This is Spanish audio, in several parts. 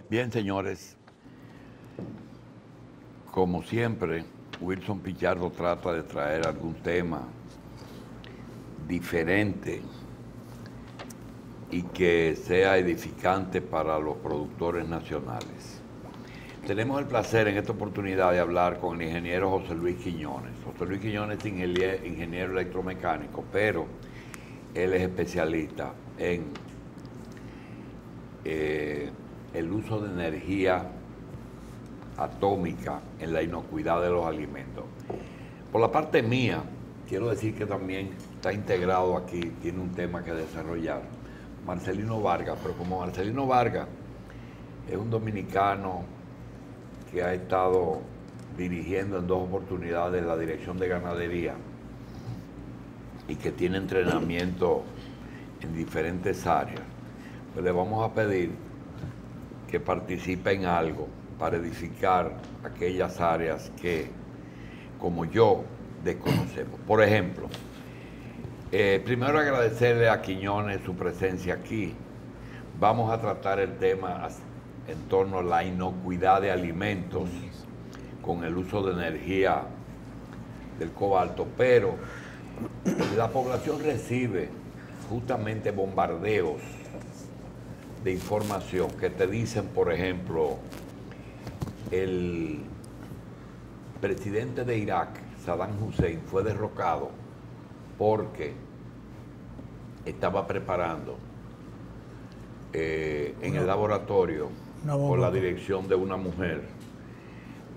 Bien, señores, como siempre, Wilson Pichardo trata de traer algún tema diferente y que sea edificante para los productores nacionales. Tenemos el placer en esta oportunidad de hablar con el ingeniero José Luis Quiñones. José Luis Quiñones es ingeniero electromecánico, pero él es especialista en el uso de energía atómica en la inocuidad de los alimentos. Por la parte mía, quiero decir que también está integrado aquí, tiene un tema que desarrollar, Marcelino Vargas, pero como Marcelino Vargas es un dominicano que ha estado dirigiendo en 2 oportunidades la Dirección de Ganadería y que tiene entrenamiento en diferentes áreas, pues le vamos a pedir que participe en algo para edificar aquellas áreas que, como yo, desconocemos. Por ejemplo, primero agradecerle a Quiñones su presencia aquí. Vamos a tratar el tema en torno a la inocuidad de alimentos con el uso de energía del cobalto, pero la población recibe justamente bombardeos de información que te dicen, por ejemplo, el presidente de Irak, Saddam Hussein, fue derrocado porque estaba preparando en el laboratorio, por la dirección de una mujer,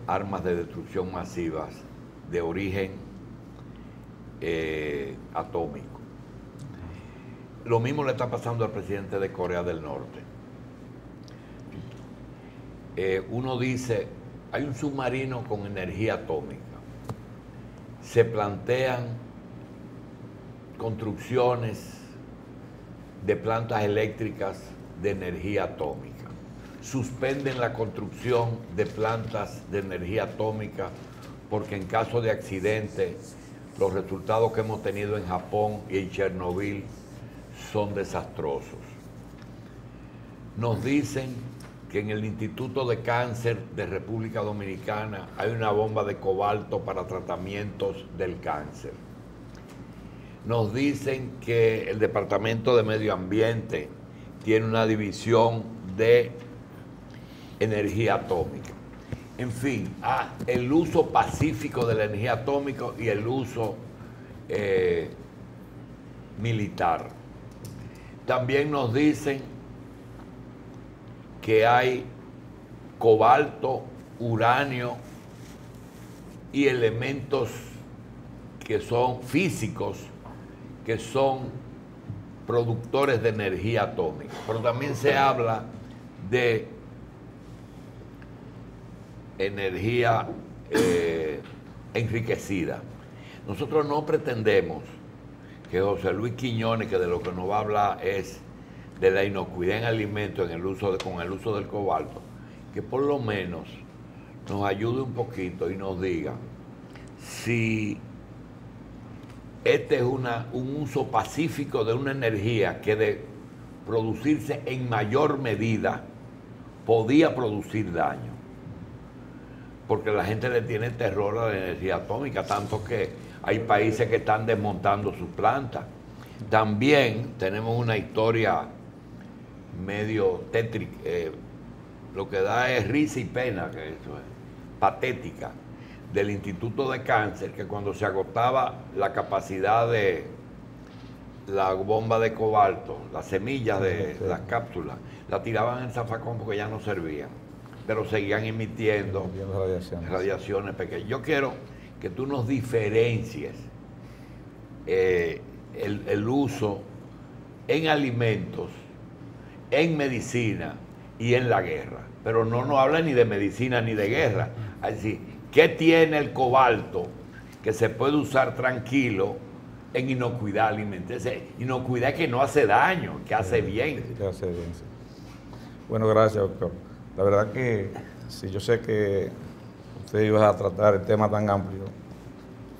armas de destrucción masivas de origen atómico. Lo mismo le está pasando al presidente de Corea del Norte. Uno dice, hay un submarino con energía atómica. Se plantean construcciones de plantas eléctricas de energía atómica. Suspenden la construcción de plantas de energía atómica porque en caso de accidente los resultados que hemos tenido en Japón y en Chernobyl son desastrosos. Nos dicen que en el Instituto de Cáncer de República Dominicana hay una bomba de cobalto para tratamientos del cáncer. Nos dicen que el Departamento de Medio Ambiente tiene una división de energía atómica. En fin, el uso pacífico de la energía atómica y el uso militar. También nos dicen que hay cobalto, uranio y elementos que son físicos, que son productores de energía atómica. Pero también se habla de energía enriquecida. Nosotros no pretendemos que José Luis Quiñones, que de lo que nos va a hablar es de la inocuidad en alimentos con el uso del cobalto, que por lo menos nos ayude un poquito y nos diga si este es un uso pacífico de una energía que de producirse en mayor medida podía producir daño. Porque la gente le tiene terror a la energía atómica, tanto que hay países que están desmontando sus plantas. También tenemos una historia medio tétrica, lo que da es risa y pena, que eso es patética, del Instituto de Cáncer, que cuando se agotaba la capacidad de la bomba de cobalto, las semillas de las cápsulas, la tiraban en el zafacón porque ya no servían, pero seguían emitiendo radiaciones pequeñas. Yo quiero que tú nos diferencies el uso en alimentos, en medicina y en la guerra. Pero no nos habla ni de medicina ni de guerra. Es decir, ¿qué tiene el cobalto que se puede usar tranquilo en inocuidad alimentaria? Inocuidad que no hace daño, que hace bien. Que hace bien, sí. Bueno, gracias, doctor. La verdad que sí, yo sé que usted iba a tratar el tema tan amplio.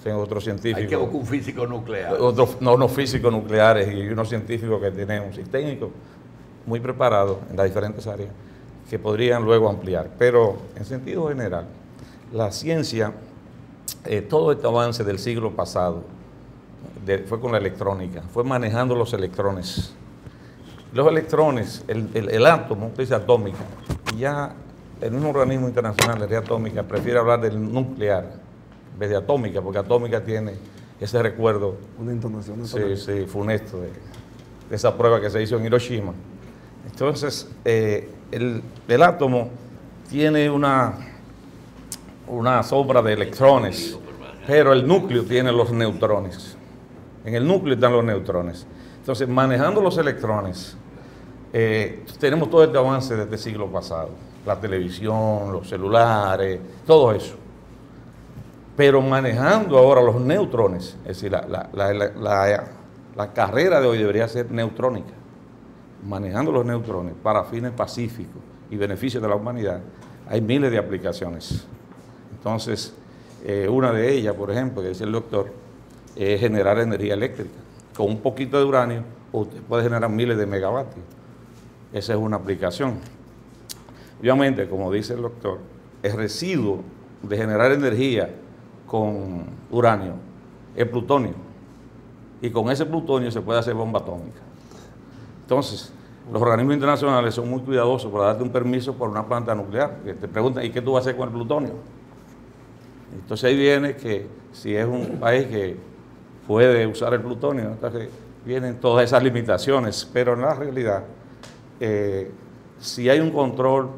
Tengo otros científicos. Hay que buscar un físico nuclear. Unos físicos nucleares y unos científicos que tenemos y técnicos muy preparados en las diferentes áreas. que podrían luego ampliar. Pero en sentido general, la ciencia, todo este avance del siglo pasado, fue con la electrónica, fue manejando los electrones. Los electrones, el átomo, usted dice atómica, y ya el mismo organismo internacional de energía atómica prefiere hablar del nuclear en vez de atómica, porque atómica tiene ese recuerdo. Una entonación. Sí, funesto de esa prueba que se hizo en Hiroshima. Entonces, el átomo tiene una sombra de electrones, pero el núcleo tiene los neutrones. En el núcleo están los neutrones. Entonces, manejando los electrones, tenemos todo este avance desde el siglo pasado. La televisión, los celulares, todo eso. Pero manejando ahora los neutrones, es decir, la carrera de hoy debería ser neutrónica. Manejando los neutrones para fines pacíficos y beneficios de la humanidad, hay miles de aplicaciones. Entonces, una de ellas, por ejemplo, que dice el doctor, es generar energía eléctrica. Con un poquito de uranio, usted puede generar miles de megavatios. Esa es una aplicación. Obviamente, como dice el doctor, el residuo de generar energía con uranio es plutonio. Y con ese plutonio se puede hacer bomba atómica. Entonces, los organismos internacionales son muy cuidadosos para darte un permiso por una planta nuclear. Que te preguntan, ¿y qué tú vas a hacer con el plutonio? Entonces ahí viene que si es un país que puede usar el plutonio, entonces vienen todas esas limitaciones, pero en la realidad, si hay un control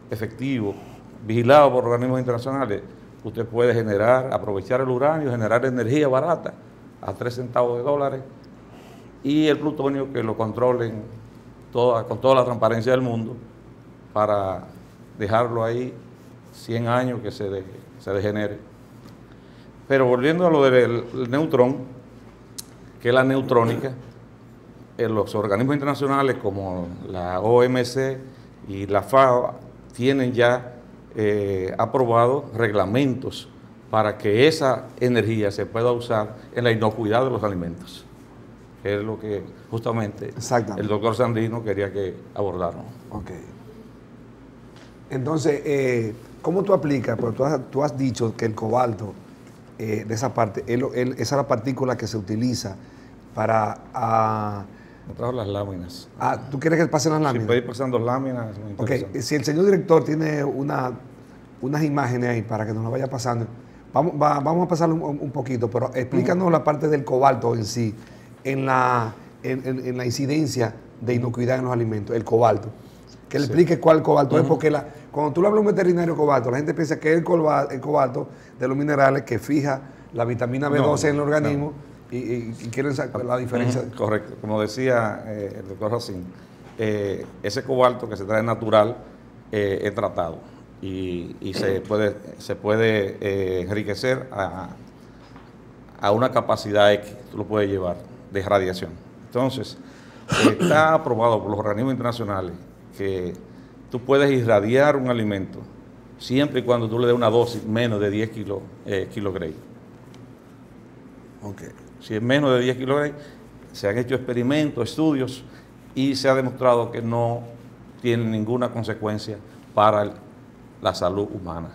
efectivo, vigilado por organismos internacionales, usted puede aprovechar el uranio, generar energía barata a 3 centavos de dólares, y el plutonio que lo controlen con toda la transparencia del mundo para dejarlo ahí 100 años que se degenere. Pero volviendo a lo del neutrón, que es la neutrónica, los organismos internacionales como la OMC y la FAO tienen ya aprobado reglamentos para que esa energía se pueda usar en la inocuidad de los alimentos, que es lo que justamente el doctor Sandino quería que abordáramos. Ok. Entonces, ¿cómo tú aplicas? Porque tú has dicho que el cobalto, de esa parte, esa es la partícula que se utiliza para... Me trajo las láminas. ¿Tú quieres que pasen las láminas? Si puede ir pasando láminas. Ok, si el señor director tiene unas imágenes ahí para que nos lo vaya pasando, vamos a pasarle un poquito, pero explícanos la parte del cobalto en sí, en la incidencia de inocuidad en los alimentos, el cobalto. Que le explique cuál cobalto es, porque cuando tú le hablas a un veterinario cobalto, la gente piensa que es el cobalto de los minerales que fija la vitamina B12 en el organismo y quieren saber la diferencia. Correcto, como decía el doctor Racine, ese cobalto que se trae natural es tratado y se puede enriquecer a una capacidad X, tú lo puedes llevar, de radiación. Entonces, está aprobado por los organismos internacionales que tú puedes irradiar un alimento siempre y cuando tú le des una dosis menos de 10 kilogramos. Ok. Si es menos de 10 kilogramos, se han hecho experimentos, estudios, y se ha demostrado que no tiene ninguna consecuencia para la salud humana.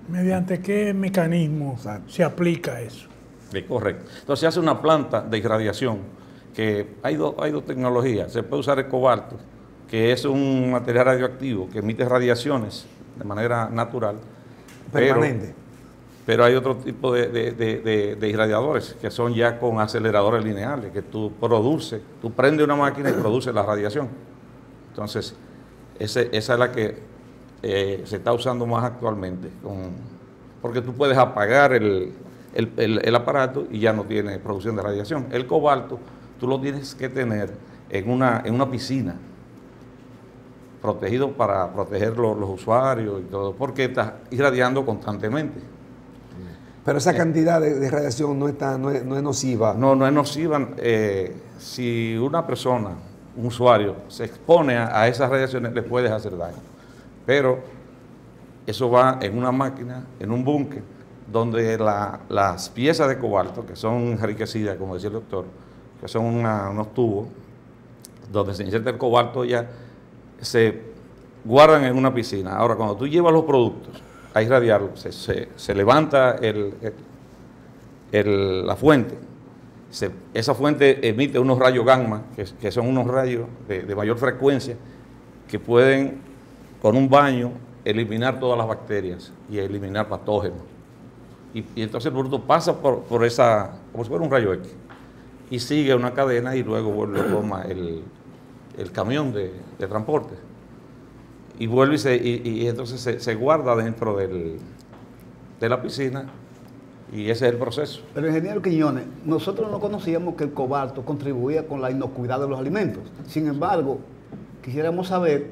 ¿Mediante qué mecanismo se aplica eso? Es correcto. Entonces se hace una planta de irradiación, que hay dos tecnologías. Se puede usar el cobalto, que es un material radioactivo que emite radiaciones de manera natural. Permanente. Pero hay otro tipo de irradiadores que son ya con aceleradores lineales, que tú prendes una máquina y produce la radiación. Entonces, esa es la que se está usando más actualmente, porque tú puedes apagar el aparato y ya no tiene producción de radiación. El cobalto tú lo tienes que tener en una piscina, protegido para proteger los usuarios y todo, porque está irradiando constantemente. Pero esa cantidad de radiación no es nociva. No es nociva. Si una persona, un usuario, se expone a esas radiaciones, le puedes hacer daño. Pero eso va en una máquina, en un búnker, donde las piezas de cobalto, que son enriquecidas, como decía el doctor, que son unos tubos, donde se inserta el cobalto, ya se guardan en una piscina. Ahora, cuando tú llevas los productos a irradiarlos, se levanta la fuente. Esa fuente emite unos rayos gamma, que son unos rayos de mayor frecuencia, que pueden, con un baño, eliminar todas las bacterias y eliminar patógenos. Y entonces el producto pasa por esa, como si fuera un rayo X, y sigue una cadena y luego vuelve a tomar el camión de transporte. Y vuelve y entonces se guarda dentro de la piscina, y ese es el proceso. Pero ingeniero Quiñones, nosotros no conocíamos que el cobalto contribuía con la inocuidad de los alimentos. Sin embargo, quisiéramos saber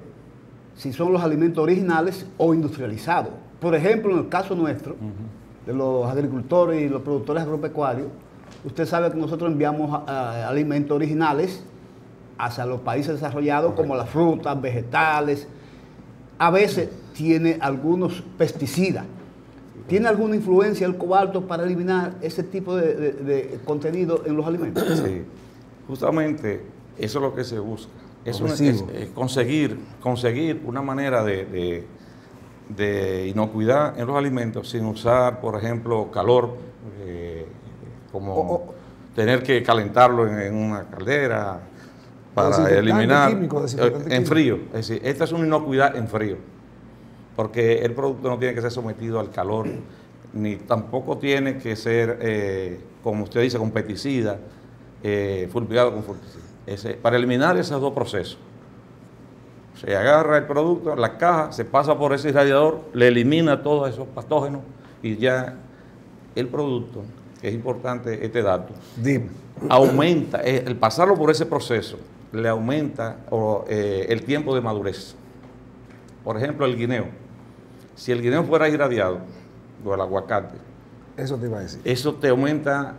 si son los alimentos originales o industrializados. Por ejemplo, en el caso nuestro, de los agricultores y los productores agropecuarios, usted sabe que nosotros enviamos alimentos originales hacia los países desarrollados, como las frutas, vegetales. A veces tiene algunos pesticidas. ¿Tiene alguna influencia el cobalto para eliminar ese tipo de contenido en los alimentos? Sí, justamente eso es lo que se busca. Es conseguir una manera de inocuidad en los alimentos sin usar, por ejemplo, calor, como tener que calentarlo en una caldera para eliminar en frío. Es decir, esta es una inocuidad en frío, porque el producto no tiene que ser sometido al calor, ni tampoco tiene que ser, como usted dice, con pesticida, fulmigado con fungicida. Para eliminar esos dos procesos, se agarra el producto, la caja, se pasa por ese irradiador, le elimina todos esos patógenos y ya el producto, que es importante este dato, aumenta, el pasarlo por ese proceso, le aumenta el tiempo de madurez. Por ejemplo, el guineo. Si el guineo fuera irradiado, o el aguacate, eso te iba a decir. Eso te aumenta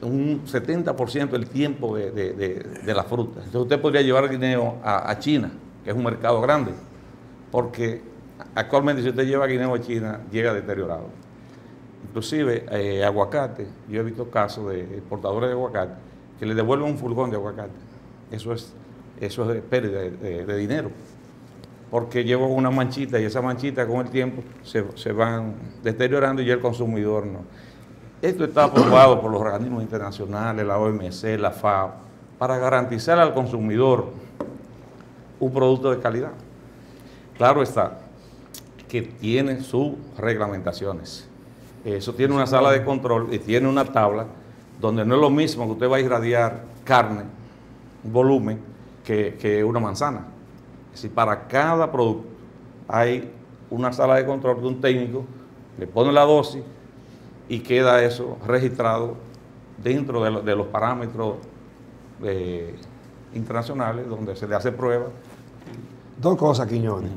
un 70% el tiempo de la fruta. Entonces usted podría llevar el guineo a China, que es un mercado grande, porque actualmente si usted lleva guineo a China, llega deteriorado. Inclusive aguacate, yo he visto casos de exportadores de aguacate que le devuelven un furgón de aguacate. Eso es pérdida de dinero, porque lleva una manchita y esa manchita con el tiempo se van deteriorando y ya el consumidor no. Esto está aprobado por los organismos internacionales, la OMC, la FAO, para garantizar al consumidor un producto de calidad. Claro está que tiene sus reglamentaciones. Eso tiene una sala de control y tiene una tabla donde no es lo mismo que usted va a irradiar carne, un volumen, que una manzana. Es decir, para cada producto hay una sala de control de un técnico, le pone la dosis y queda eso registrado dentro de los parámetros internacionales donde se le hace prueba. Dos cosas, Quiñones.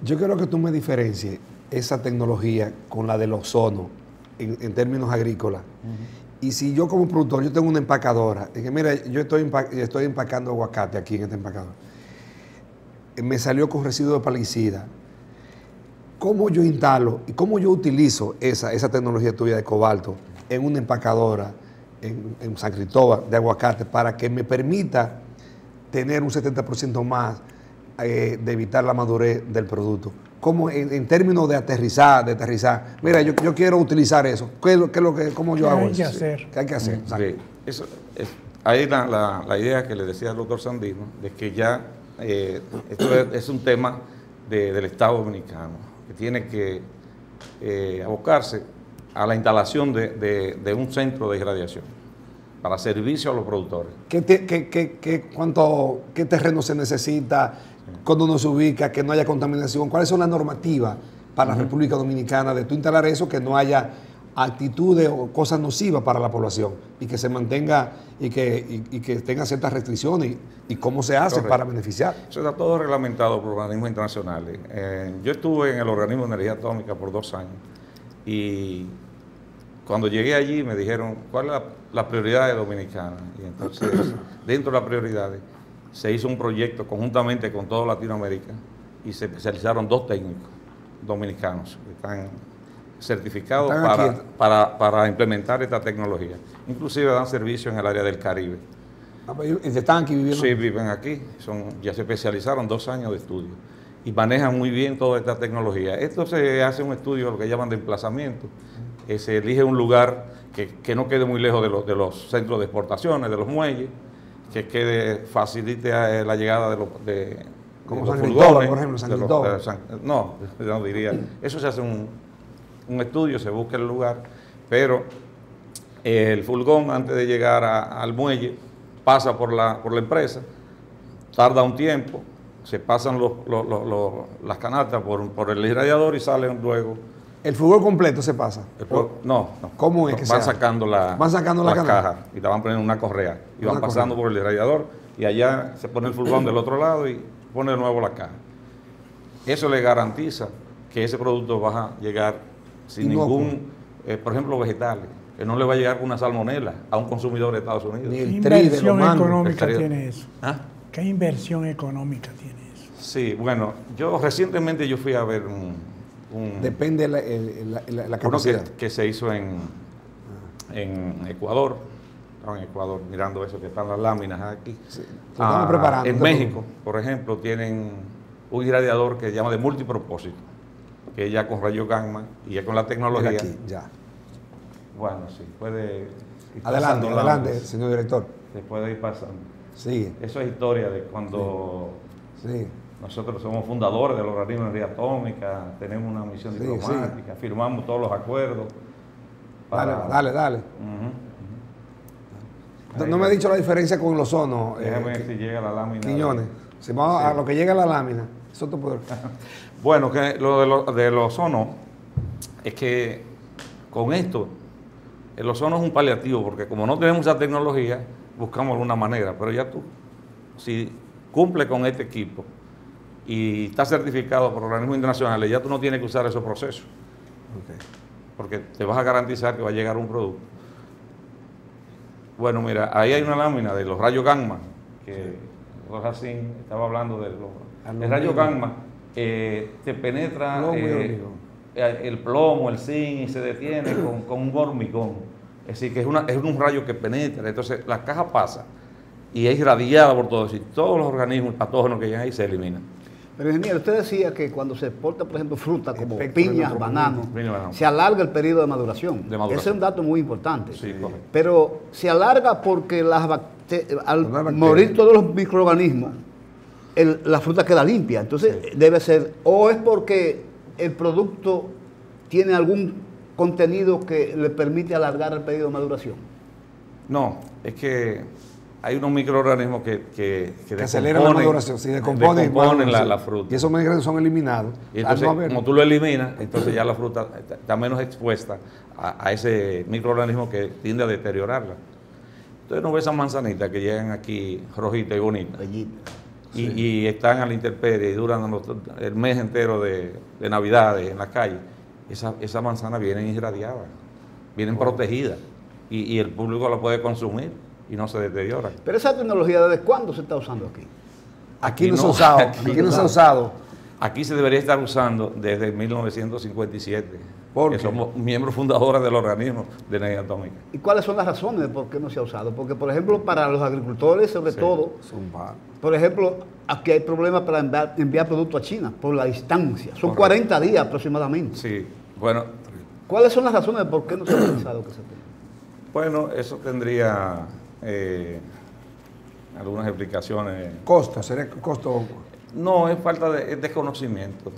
Yo quiero que tú me diferencies esa tecnología con la del ozono en términos agrícolas. Y si yo como productor, yo tengo una empacadora, y que mira, yo estoy empacando aguacate aquí en esta empacadora, me salió con residuo de plaguicida. ¿Cómo yo instalo y cómo yo utilizo esa tecnología tuya de cobalto en una empacadora en San Cristóbal de aguacate para que me permita tener un 70% más de evitar la madurez del producto? ¿Cómo en términos de aterrizar? Mira, yo quiero utilizar eso. ¿Cómo yo hago eso? ¿Qué hay que hacer? ¿Qué hay que hacer? Sí, ahí la idea que le decía el doctor Sandino, de que ya esto es un tema del Estado Dominicano, que tiene que abocarse a la instalación de un centro de irradiación para servicio a los productores. ¿Qué terreno se necesita? ¿Cuándo uno se ubica? Que no haya contaminación. ¿Cuáles son las normativas para la República Dominicana de tú instalar eso, que no haya actitudes o cosas nocivas para la población y que se mantenga y que tenga ciertas restricciones y cómo se hace para beneficiar? Eso está todo reglamentado por organismos internacionales. Yo estuve en el organismo de energía atómica por 2 años y cuando llegué allí me dijeron cuál es la prioridad de Dominicana, y entonces dentro de las prioridades se hizo un proyecto conjuntamente con toda Latinoamérica y se especializaron 2 técnicos dominicanos que están certificados para implementar esta tecnología. Inclusive dan servicio en el área del Caribe. ¿Están aquí viviendo? Sí, viven aquí. Ya se especializaron 2 años de estudio. y manejan muy bien toda esta tecnología. Esto se hace un estudio, lo que llaman de emplazamiento, se elige un lugar que no quede muy lejos de los centros de exportaciones, de los muelles, que facilite la llegada de como los San furgones, Cristóbal, por ejemplo, San Cristóbal. no, yo no diría. Eso se hace un estudio, se busca el lugar, pero el furgón antes de llegar al muelle pasa por la empresa, tarda un tiempo, se pasan las canastas por el irradiador y salen luego. ¿El furgón completo se pasa? No. ¿Cómo es que se van hace? sacando las cajas y te van poniendo una correa y van pasando por el irradiador y allá se pone el furgón del otro lado y pone de nuevo la caja. Eso le garantiza que ese producto va a llegar sin ningún, por ejemplo, vegetales, que no le va a llegar una salmonela a un consumidor de Estados Unidos. Ni ¿Qué el tri de los inversión mangos. económica tiene eso? ¿Ah? ¿Qué inversión económica tiene eso? Sí, bueno, yo recientemente fui a ver Depende la uno capacidad. que se hizo en Ecuador. Estaba en Ecuador mirando eso, que están las láminas aquí. Sí, lo estamos preparando. En México, por ejemplo, tienen un irradiador que se llama de multipropósito, que ya con rayos gamma y ya con la tecnología. Mira aquí, ya. Bueno, sí, puede ir Adelante, pasando adelante, láminas. señor director. Se puede ir pasando. Sigue. Eso es historia de cuando Sí. nosotros somos fundadores del organismo de energía atómica, tenemos una misión Sí, diplomática, firmamos todos los acuerdos. Dale. Ujú. No me ha dicho la diferencia con el ozono. Déjame ver si llega la lámina. Quiñones. Si vamos a lo que llega la lámina, eso te puede... Bueno, que lo del ozono es que con esto, el ozono es un paliativo, porque como no tenemos esa tecnología, buscamos alguna manera, pero ya tú, si cumple con este equipo y está certificado por organismos internacionales, ya tú no tienes que usar esos procesos, porque te vas a garantizar que va a llegar un producto. Bueno, mira, ahí hay una lámina de los rayos gamma, que Racine estaba hablando de el rayo gamma, te penetra el plomo, el zinc y se detiene con un hormigón. Es decir, que es un rayo que penetra. Entonces la caja pasa y es irradiada por todo. Es decir, todos los organismos patógenos que llegan ahí se eliminan. Pero ingeniero, usted decía que cuando se exporta, por ejemplo, fruta como Espectro piñas, de bananos, banano. se alarga el periodo de maduración. Ese es un dato muy importante. Sí, correcto. Pero se alarga porque al bacterias. morir todos los microorganismos, la fruta queda limpia. Entonces debe ser, o es porque el producto tiene algún contenido que le permite alargar el periodo de maduración. No, es que hay unos microorganismos que aceleran la maduración, si decomponen la fruta. Y esos microorganismos son eliminados. Y entonces, como tú lo eliminas, entonces ya la fruta está menos expuesta a ese microorganismo que tiende a deteriorarla. Entonces no ves esas manzanitas que llegan aquí rojitas y bonitas. Y están a la intemperie y duran el mes entero de Navidades en la calle. Esas manzanas vienen irradiadas, vienen protegidas y el público la puede consumir y no se deteriora. Pero esa tecnología, ¿desde cuándo se está usando aquí? Aquí no se ha usado. Aquí no se ha usado. Aquí se debería estar usando desde 1957, ¿Por que qué? somos miembros fundadores del organismo de energía atómica. ¿Y cuáles son las razones de por qué no se ha usado? Porque, por ejemplo, para los agricultores, sobre todo, por ejemplo, aquí hay problemas para enviar productos a China por la distancia. Son 40 días aproximadamente. Sí, bueno, ¿Cuáles son las razones de por qué no se ha utilizado? bueno, eso tendría algunas explicaciones. Costo, sería costo. No, es falta de desconocimiento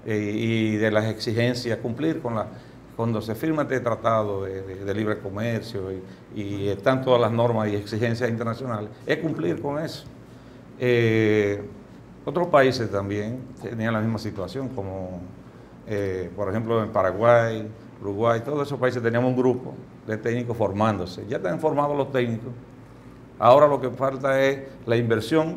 y de las exigencias, cumplir con cuando se firma este tratado de libre comercio y están todas las normas y exigencias internacionales, es cumplir con eso. Otros países también tenían la misma situación, como por ejemplo en Paraguay, Uruguay, todos esos países teníamos un grupo de técnicos formándose. Ya están formados los técnicos. Ahora lo que falta es la inversión,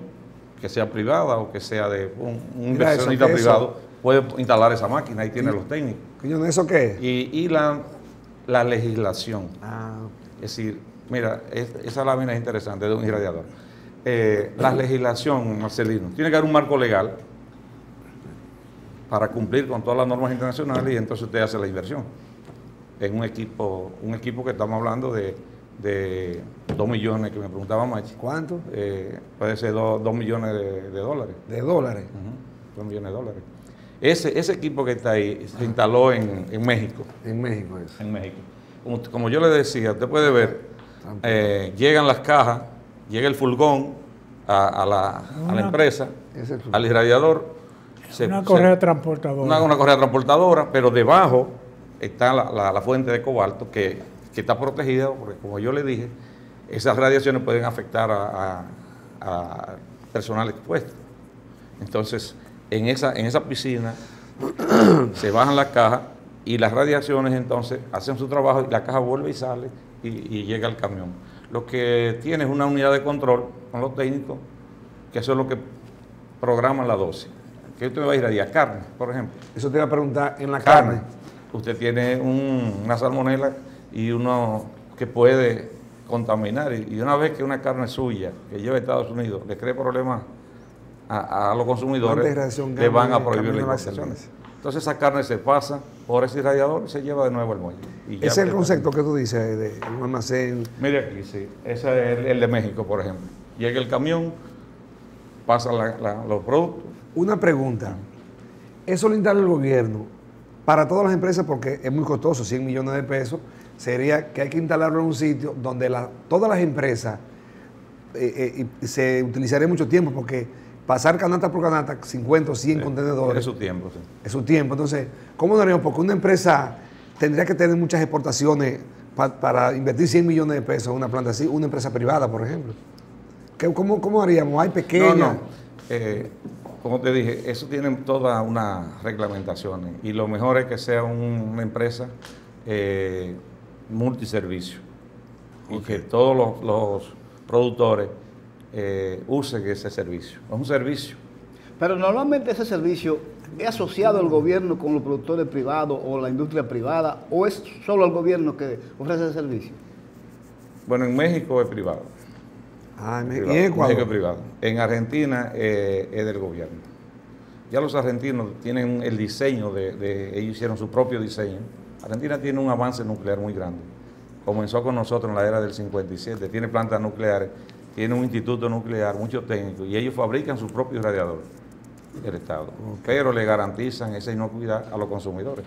que sea privada o que sea de un inversionista privado, puede instalar esa máquina, ahí tiene los técnicos. ¿Eso qué es? Y la legislación. Ah, Es decir, mira, esa lámina es interesante, de un irradiador. La legislación, Marcelino, tiene que haber un marco legal para cumplir con todas las normas internacionales y entonces usted hace la inversión en un equipo que estamos hablando de 2 millones, que me preguntaba Machi. ¿cuánto? Puede ser 2 millones de dólares. ¿De dólares? millones de dólares. Ese equipo que está ahí se instaló en México. En México eso. En México. Como yo le decía, usted puede ver, llegan las cajas, llega el furgón a la empresa, al irradiador. Una correa transportadora. Una correa transportadora, pero debajo está la fuente de cobalto que está protegida, porque como yo le dije, esas radiaciones pueden afectar a personal expuesto. Entonces, en esa piscina se bajan las cajas y las radiaciones entonces hacen su trabajo y la caja vuelve y sale y llega al camión. Lo que tiene es una unidad de control con los técnicos, que eso es lo que programan la dosis. ¿Qué usted me va a irradiar? Carne, por ejemplo. Eso te iba a preguntar, en la carne. Usted tiene una salmonela y uno que puede contaminar. Y una vez que una carne suya, que lleva a Estados Unidos, le cree problemas a los consumidores, le van a prohibir las importaciones. Entonces esa carne se pasa por ese irradiador y se lleva de nuevo al muelle. Ese es el concepto que tú dices de un almacén. Mire aquí, sí. Ese es el de México, por ejemplo. Llega el camión, pasa los productos. Una pregunta. Eso lo instala el gobierno para todas las empresas porque es muy costoso, 100 millones de pesos. Sería que hay que instalarlo en un sitio donde todas las empresas se utilizaría mucho tiempo porque pasar canasta por canasta, 50 o 100 contenedores. Es su tiempo, sí. Es su tiempo. Entonces, ¿cómo lo haríamos? Porque una empresa tendría que tener muchas exportaciones para invertir 100 millones de pesos en una planta así, una empresa privada, por ejemplo. ¿Cómo haríamos? ¿Hay pequeñas? No. Como te dije, eso tiene todas unas reglamentaciones y lo mejor es que sea una empresa multiservicio y que todos los productores usen ese servicio. Es un servicio. Pero normalmente ese servicio es asociado al gobierno con los productores privados o la industria privada, o es solo el gobierno que ofrece ese servicio. Bueno, en México es privado. ¿Y en Ecuador? México es privado. En Argentina es del gobierno. Ya los argentinos tienen el diseño ellos hicieron su propio diseño. Argentina tiene un avance nuclear muy grande. Comenzó con nosotros en la era del 57, tiene plantas nucleares, tiene un instituto nuclear, muchos técnicos, y ellos fabrican su propio radiador, el Estado. Pero le garantizan esa inocuidad a los consumidores.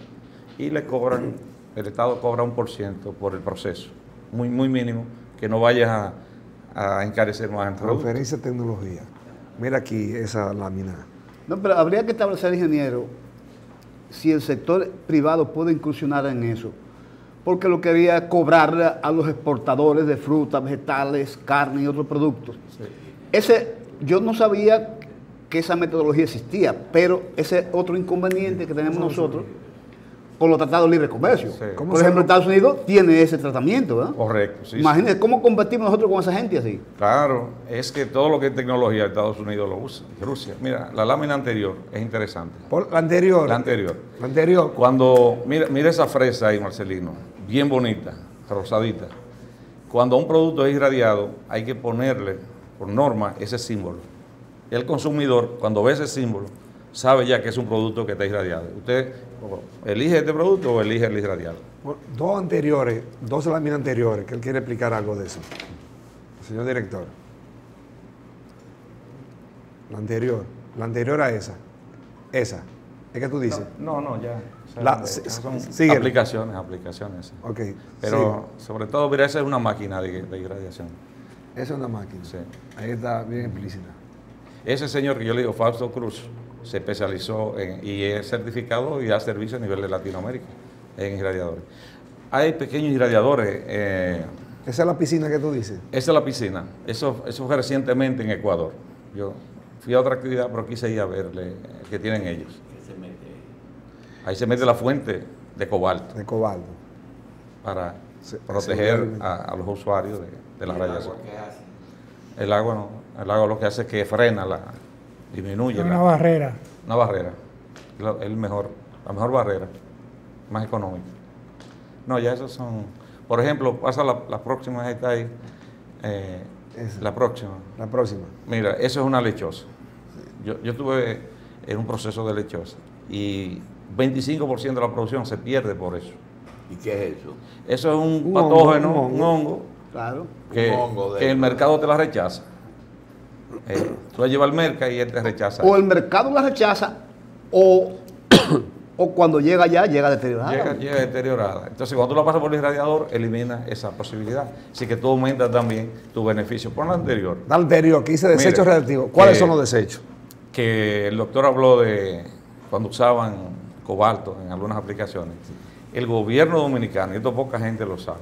Y le cobran, el Estado cobra 1% por el proceso, muy mínimo, que no vaya a encarecer más el producto. Transferencia de tecnología. Mira aquí esa lámina. No, pero habría que establecer, ingeniero, si el sector privado puede incursionar en eso, porque lo quería cobrarle a los exportadores de frutas, vegetales, carne y otros productos. Sí. Yo no sabía que esa metodología existía, pero ese es otro inconveniente que tenemos nosotros con los tratados de libre comercio. Sí. Por ejemplo, Estados Unidos tiene ese tratamiento, ¿verdad? Correcto. Sí, imagínense cómo combatimos nosotros con esa gente así. Claro, es que todo lo que es tecnología de Estados Unidos lo usa. Rusia, mira, la lámina anterior es interesante. La anterior. La anterior. La anterior. Cuando, mira esa fresa ahí, Marcelino, bien bonita, rosadita. Cuando un producto es irradiado, hay que ponerle, por norma, ese símbolo. El consumidor, cuando ve ese símbolo, sabe ya que es un producto que está irradiado. Usted elige este producto o elige el irradiado. Dos láminas anteriores, que él quiere explicar algo de eso. Señor director. La anterior a esa. Esa. ¿Es que tú dices? No, ya. Son aplicaciones. Ok. Pero sobre todo, mira, esa es una máquina de irradiación. Esa es una máquina. Sí. Ahí está bien explícita. Ese señor que yo le digo, Fausto Cruz, se especializó y es certificado y da servicio a nivel de Latinoamérica en irradiadores. Hay pequeños irradiadores. ¿Esa es la piscina que tú dices? Esa es la piscina. Eso fue recientemente en Ecuador. Yo fui a otra actividad, pero quise ir a verle qué tienen ellos. Ahí se mete la fuente de cobalto. De cobalto. Para proteger a los usuarios de la radiación. El agua no. El agua lo que hace es que frena, disminuye. Una barrera. Una barrera. La mejor barrera, más económica. No, ya esos son. Por ejemplo, pasa la próxima que está ahí. La próxima. Mira, eso es una lechosa. Yo estuve en un proceso de lechosa y 25% de la producción se pierde por eso. ¿Y qué es eso? Eso es un patógeno, un hongo, claro, que el mercado te la rechaza. Tú la llevas al mercado y él te rechaza. O el mercado la rechaza, o cuando llega allá, llega deteriorada. Llega deteriorada. Entonces, cuando tú la pasas por el irradiador, elimina esa posibilidad. Así que tú aumentas también tu beneficio. Por la anterior. La anterior, que dice desechos radiactivos. ¿Cuáles son los desechos? Que el doctor habló de cuando usaban cobalto en algunas aplicaciones. El gobierno dominicano, y esto poca gente lo sabe,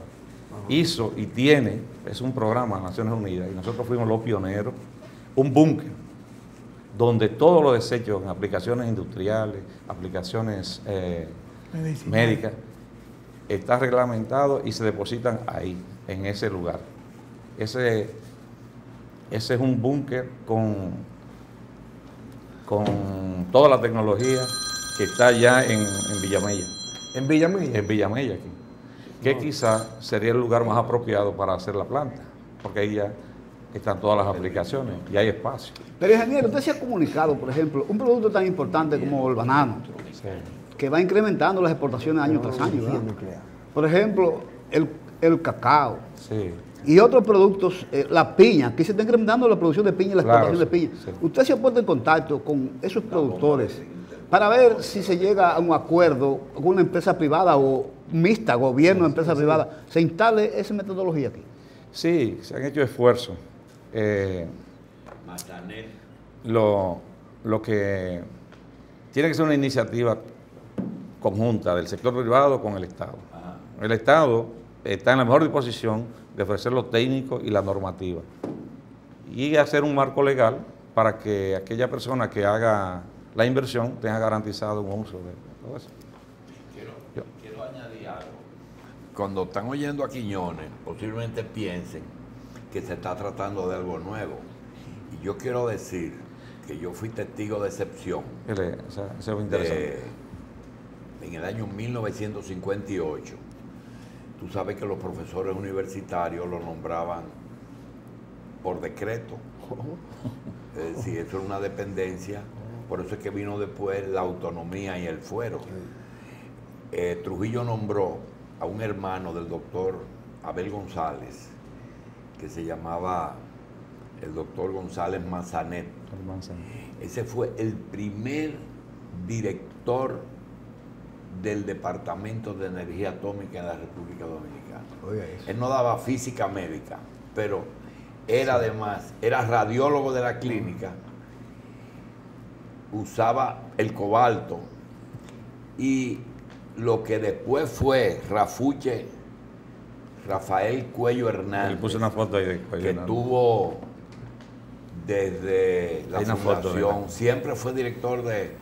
hizo y tiene, es un programa de Naciones Unidas, y nosotros fuimos los pioneros, un búnker donde todos los desechos en aplicaciones industriales, aplicaciones médicas, está reglamentado y se depositan ahí, en ese lugar. Ese es un búnker con toda la tecnología que está ya en Villamella. ¿En Villamella? En Villamella aquí. Que quizás sería el lugar más apropiado para hacer la planta, porque ahí ya están todas las aplicaciones y hay espacio. Pero ingeniero, usted se ha comunicado, por ejemplo, un producto tan importante como el banano, que va incrementando las exportaciones año tras año, ¿verdad? Por ejemplo, el cacao. Sí. Y otros productos, la piña, que se está incrementando la producción de piña y la exportación de piña. Sí. Usted se ha puesto en contacto con esos productores para ver si se llega a un acuerdo con una empresa privada o mixta, gobierno, empresa privada, se instale esa metodología aquí. Sí, se han hecho esfuerzos. Lo que tiene que ser una iniciativa conjunta del sector privado con el Estado. El Estado está en la mejor disposición de ofrecer los técnicos y la normativa y hacer un marco legal para que aquella persona que haga la inversión tenga garantizado un uso de todo eso. Quiero añadir algo. Cuando están oyendo a Quiñones, posiblemente piensen que se está tratando de algo nuevo. Y yo quiero decir que yo fui testigo de excepción. Eso es interesante. En el año 1958, tú sabes que los profesores universitarios lo nombraban por decreto. Es decir, eso era una dependencia. Por eso es que vino después la autonomía y el fuero. Trujillo nombró a un hermano del doctor Abel González, que se llamaba el doctor González Manzanet. Ese fue el primer director del Departamento de Energía Atómica en la República Dominicana. Él no daba física médica, pero era además, era radiólogo de la clínica, usaba el cobalto y lo que después fue Rafael Cuello Hernández. Le puse una foto ahí de Cuello que Hernández. tuvo desde la fundación, de siempre fue director de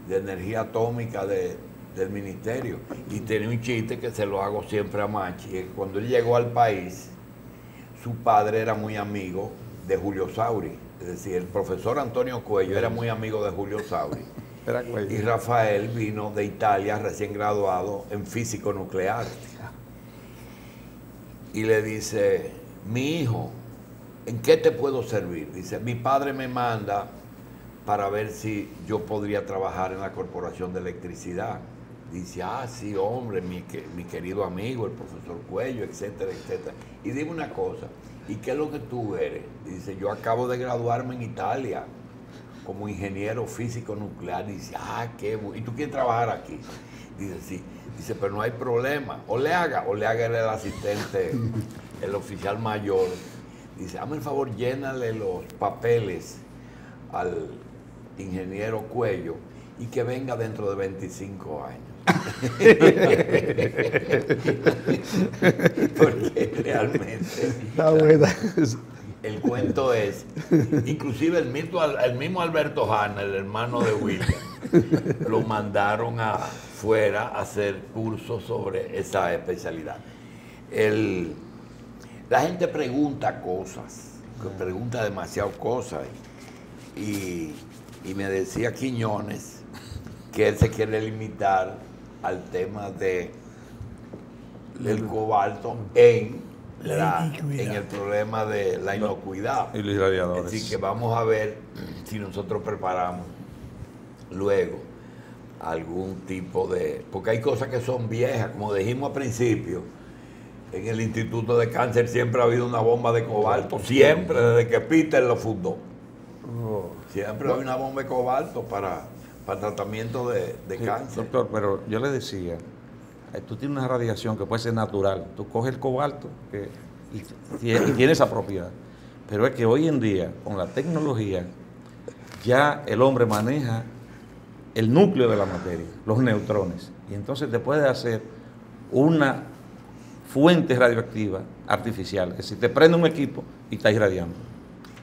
energía atómica del ministerio, y tenía un chiste que se lo hago siempre a Machi, que cuando él llegó al país, su padre era muy amigo de Julio Sauri, es decir, el profesor Antonio Cuello era muy amigo de Julio Sauri. Y Rafael vino de Italia recién graduado en físico nuclear. Y le dice, mi hijo, ¿en qué te puedo servir? Dice, mi padre me manda para ver si yo podría trabajar en la Corporación de Electricidad. Dice, sí, hombre, mi querido amigo, el profesor Cuello, etcétera, etcétera. Y dime una cosa, ¿y qué es lo que tú eres? Dice, yo acabo de graduarme en Italia como ingeniero físico nuclear. Dice, qué bueno. ¿Y tú quieres trabajar aquí? Dice, sí. Dice, pero no hay problema. Oleaga era el asistente, el oficial mayor. Dice, hazme el favor, llénale los papeles al ingeniero Cuello y que venga dentro de 25 años. Porque realmente está buena. El cuento es, inclusive el mismo Alberto Hanna, el hermano de William, lo mandaron afuera a hacer cursos sobre esa especialidad. La gente pregunta cosas, pregunta demasiado cosas, y me decía Quiñones que él se quiere limitar al tema del cobalto en el problema de la inocuidad. Y los irradiadores. Así que vamos a ver si nosotros preparamos luego algún tipo de... Porque hay cosas que son viejas, como dijimos al principio, En el Instituto de Cáncer siempre ha habido una bomba de cobalto, siempre, desde que Peter lo fundó. Siempre hay una bomba de cobalto para tratamiento de cáncer. Doctor, pero yo le decía, tú tienes una radiación que puede ser natural. Tú coges el cobalto y tiene esa propiedad. Pero es que hoy en día, con la tecnología, ya el hombre maneja el núcleo de la materia, los neutrones. Y entonces te puede hacer una fuente radioactiva artificial. Es decir, te prende un equipo y está irradiando.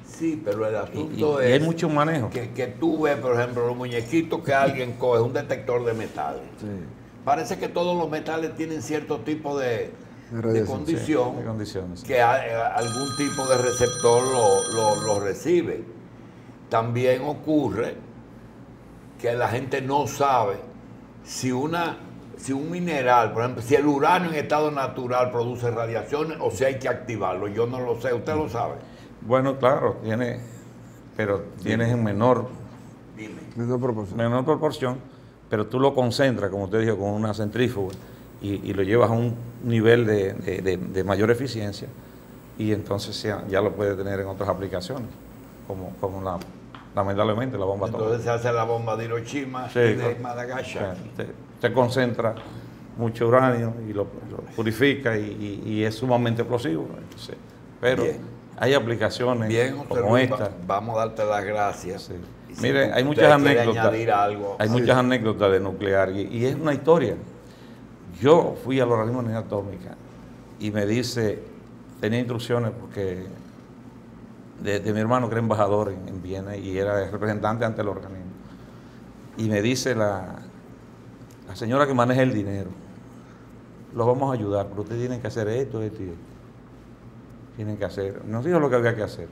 Sí, pero el asunto y es hay mucho manejo. Que tú ves, por ejemplo, los muñequitos que alguien coge, un detector de metales. Sí. Parece que todos los metales tienen cierto tipo de condición, Sí, de condiciones. que algún tipo de receptor lo recibe. También ocurre que la gente no sabe si un mineral, por ejemplo, si el uranio en estado natural produce radiaciones o si hay que activarlo. Yo no lo sé, ¿usted lo sabe? Bueno, claro, pero tienes en menor proporción, pero tú lo concentras, como usted dijo, con una centrífuga y lo llevas a un nivel de mayor eficiencia y entonces ya lo puedes tener en otras aplicaciones, como lamentablemente la bomba atómica. Entonces se hace la bomba de Hiroshima y de Madagascar. Se concentra mucho uranio y lo purifica y es sumamente explosivo. Entonces, pero hay aplicaciones como esta. Vamos a darte las gracias. Sí. Si mire, hay muchas anécdotas. Algo. Hay muchas anécdotas de nuclear y es una historia. Yo fui al organismo de energía atómica y me dice, tenía instrucciones porque de mi hermano que era embajador en Viena y era representante ante el organismo. Y me dice la señora que maneja el dinero, los vamos a ayudar, pero ustedes tienen que hacer esto y esto. Tienen que hacer, nos dijo lo que había que hacer.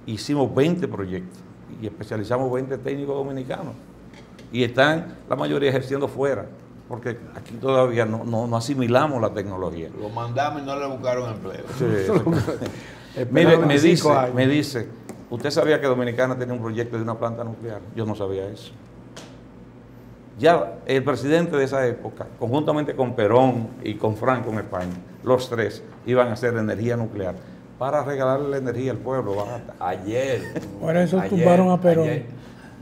Hicimos 20 proyectos y especializamos 20 técnicos dominicanos. Y están la mayoría ejerciendo fuera, porque aquí todavía no asimilamos la tecnología. Lo mandamos y no le buscaron empleo. Sí. Mire, me dice, ¿usted sabía que Dominicana tenía un proyecto de una planta nuclear? Yo no sabía eso. Ya el presidente de esa época, conjuntamente con Perón y con Franco en España, los tres iban a hacer energía nuclear para regalarle la energía al pueblo barata. Ayer. Por eso tumbaron a Perón.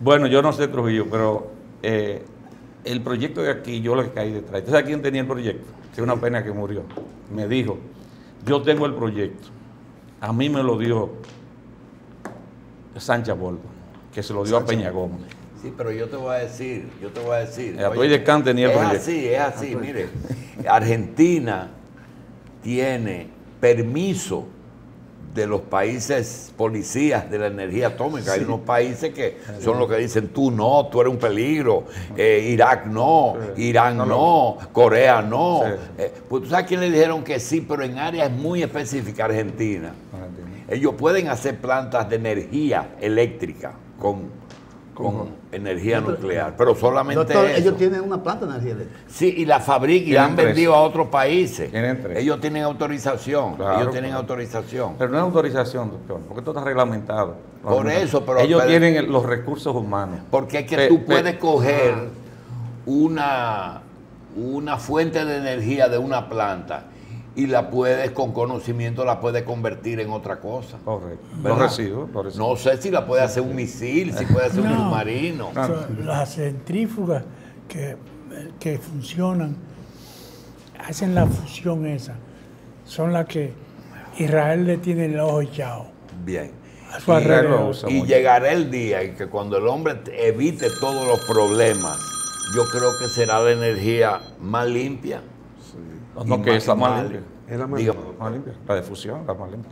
Bueno, yo no sé Trujillo, pero el proyecto de aquí, yo le caí detrás. ¿Usted sabe quién tenía el proyecto? Que es una pena que murió. Me dijo, yo tengo el proyecto. A mí me lo dio Sánchez Boldo, que se lo dio a Peña Gómez. Sí, pero yo te voy a decir. Atoy tenía el proyecto. Es así, mire. Argentina tiene permiso de los países policías de la energía atómica. Hay unos países que son los que dicen, tú eres un peligro, Irak no, Irán no, Corea no. Pues tú sabes quién le dijeron que sí, pero en áreas muy específicas, Argentina. Ellos pueden hacer plantas de energía eléctrica con energía nuclear, pero solamente doctor, eso. ellos tienen una planta de energía eléctrica. Sí, y la fabrican y la han vendido a otros países. Tienen 3. Ellos tienen autorización. Claro, ellos tienen autorización. Pero no es autorización, doctor, porque esto está reglamentado. Por eso, pero ellos tienen los recursos humanos. Porque es que tú puedes coger una fuente de energía de una planta y la puedes, con conocimiento, la puedes convertir en otra cosa. Correcto. ¿Verdad? Los residuos. No sé si la puede hacer un misil, si puede hacer un submarino. O sea, las centrífugas que funcionan, hacen la fusión esa, son las que Israel le tiene el ojo echado. Bien. A su alrededor. Y llegará el día en que cuando el hombre evite todos los problemas, yo creo que será la energía más limpia. No, que es la más limpia. Es la más limpia. La de fusión, la más limpia.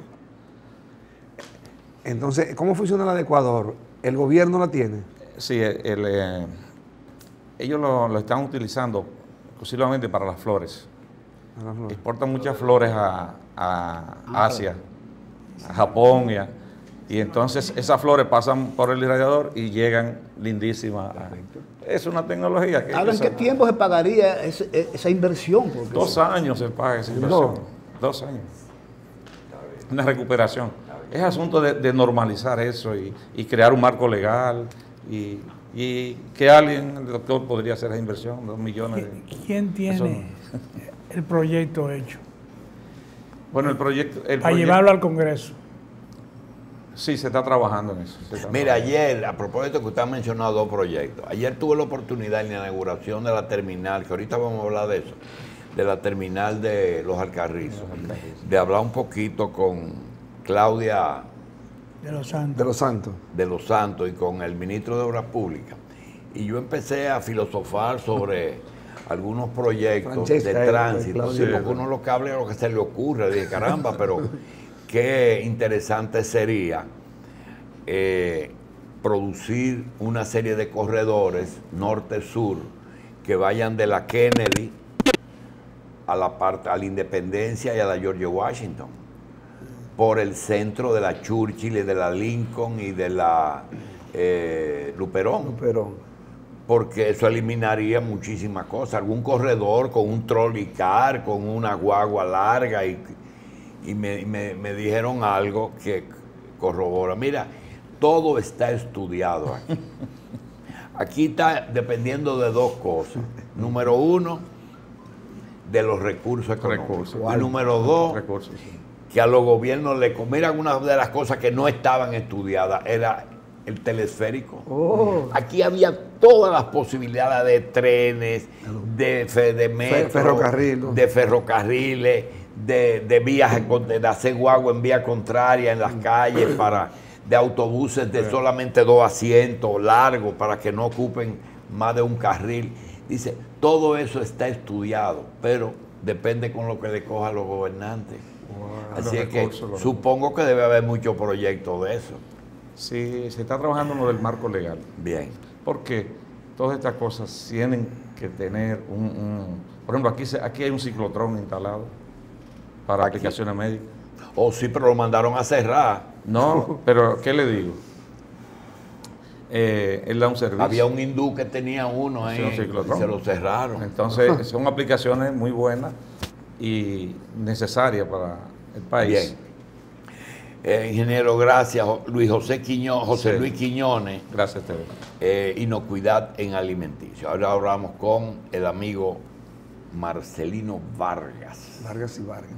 Entonces, ¿cómo funciona la de Ecuador? ¿El gobierno la tiene? Sí, ellos lo están utilizando exclusivamente para las flores. Exportan muchas flores a Asia, a Japón, y entonces esas flores pasan por el irradiador y llegan lindísimas. Es una tecnología que... Ahora, ¿en qué tiempo se pagaría esa inversión? Porque 2 años se paga esa inversión. 2 años. Una recuperación. Es asunto de normalizar eso y crear un marco legal y que alguien, el doctor, podría hacer esa inversión, 2 millones. ¿Quién tiene el proyecto hecho? Bueno, el proyecto... Para llevarlo al Congreso. Sí, se está trabajando en eso. Mira, ayer, a propósito que usted ha mencionado dos proyectos, ayer tuve la oportunidad en la inauguración de la terminal, que ahorita vamos a hablar de eso, de la terminal de Los Alcarrizos, de hablar un poquito con Claudia De los Santos. De los Santos. y con el ministro de Obras Públicas. Y yo empecé a filosofar sobre algunos proyectos Francesca, de tránsito, Claudia. sí, porque uno lo que habla es lo que se le ocurre. Dije, caramba, pero qué interesante sería producir una serie de corredores norte-sur que vayan de la Kennedy a la Independencia y a la George Washington, por el centro de la Churchill y de la Lincoln y de la Luperón. Porque eso eliminaría muchísimas cosas. Algún corredor con un trolley car, con una guagua larga, y me dijeron algo que corrobora. Mira, todo está estudiado aquí. Aquí está dependiendo de dos cosas. Número uno, de los recursos económicos. Y número dos, que a los gobiernos le... Mira, una de las cosas que no estaban estudiadas era el telesférico. Aquí había todas las posibilidades de trenes, de metro, de ferrocarriles, de vías, de hacer guagua en vía contraria en las calles, de autobuses de solamente 2 asientos largos para que no ocupen más de un carril. Dice, todo eso está estudiado, pero depende con lo que le coja a los gobernantes. Así es que supongo que debe haber muchos proyectos de eso. Sí, se está trabajando en lo del marco legal. Bien. Porque todas estas cosas tienen que tener por ejemplo, aquí hay un ciclotrón instalado para aplicaciones médicas. Oh, sí, pero lo mandaron a cerrar. No, pero ¿qué le digo? Él da un servicio. Había un hindú que tenía uno ahí y se lo cerraron. Entonces, son aplicaciones muy buenas y necesarias para el país. Bien. Ingeniero, gracias. José Luis Quiñones. Gracias a ustedes. Inocuidad en alimenticio. Ahora hablamos con el amigo Marcelino Vargas. Vargas y Vargas.